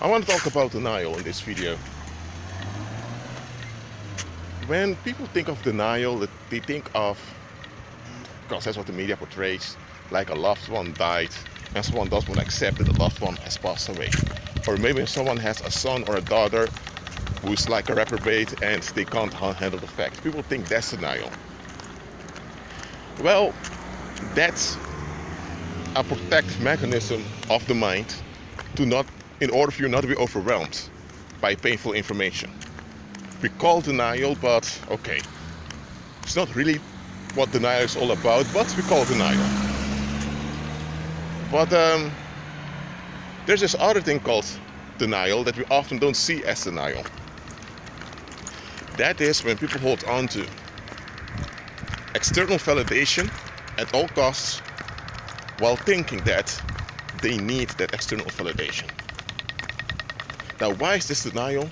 I want to talk about denial in this video. When people think of denial, they think of, because that's what the media portrays, like a loved one died and someone doesn't accept that the loved one has passed away. Or maybe someone has a son or a daughter who's like a reprobate and they can't handle the fact. People think that's denial. Well, that's a protective mechanism of the mind in order for you not to be overwhelmed by painful information. We call denial, but okay, it's not really what denial is all about, but we call denial. But there's this other thing called denial that we often don't see as denial. That is when people hold on to external validation at all costs while thinking that they need that external validation. Now, why is this denial?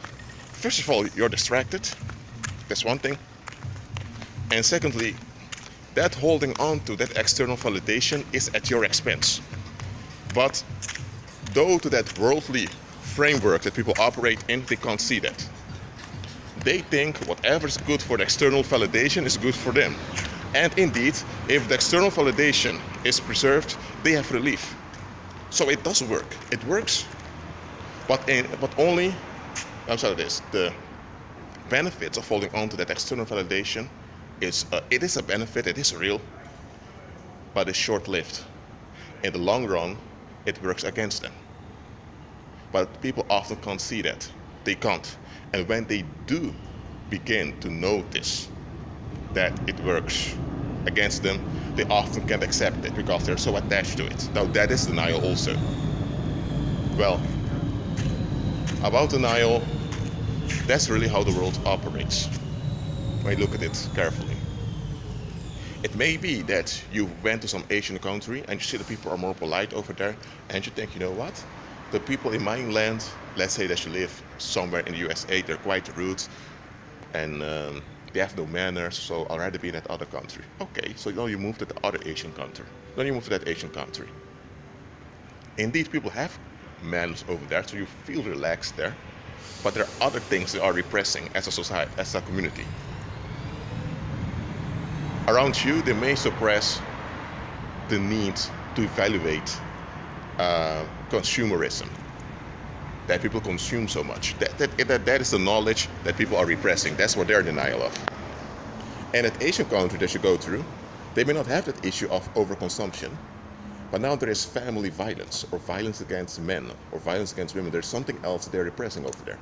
First of all, you're distracted. That's one thing. And secondly, that holding on to that external validation is at your expense. But though to that worldly framework that people operate in, they can't see that. They think whatever is good for the external validation is good for them. And indeed, if the external validation is preserved, they have relief. So it does work. It works, but only, the benefits of holding on to that external validation it is a benefit, it is real, but it's short-lived. In the long run, it works against them. But people often can't see that. They can't. And when they do begin to notice that it works against them, they often can't accept it because they're so attached to it. Now that is denial also. Well, about denial, that's really how the world operates when you look at it carefully. It may be that you went to some Asian country and you see the people are more polite over there, and you think, you know what? The people in my land, let's say that you live somewhere in the USA, they're quite rude and they have no manners, so I'd rather be in that other country. Okay, so now you move to the other Asian country. Then you move to that Asian country. Indeed, people have manners over there, so you feel relaxed there. But there are other things that are repressing as a society, as a community. Around you, they may suppress the need to evaluate consumerism, that people consume so much. That is the knowledge that people are repressing. That's what they're in denial of. And at Asian country that you go through, they may not have that issue of overconsumption, but now there is family violence, or violence against men, or violence against women. There's something else they're repressing over there.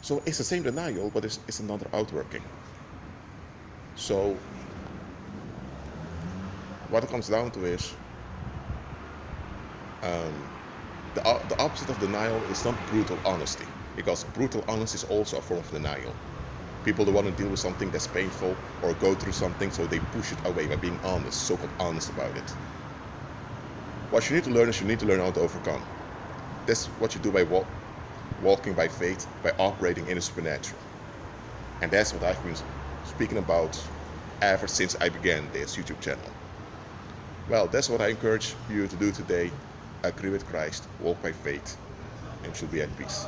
So it's the same denial, but it's another outworking. So what it comes down to is the opposite of denial is not brutal honesty, because brutal honesty is also a form of denial. People don't want to deal with something that's painful or go through something, so they push it away by being honest, so-called honest about it. What you need to learn is you need to learn how to overcome. That's what you do by walking by faith, by operating in the supernatural. And that's what I've been speaking about ever since I began this YouTube channel. Well, that's what I encourage you to do today. Agree with Christ, walk by faith, and you'll be at peace.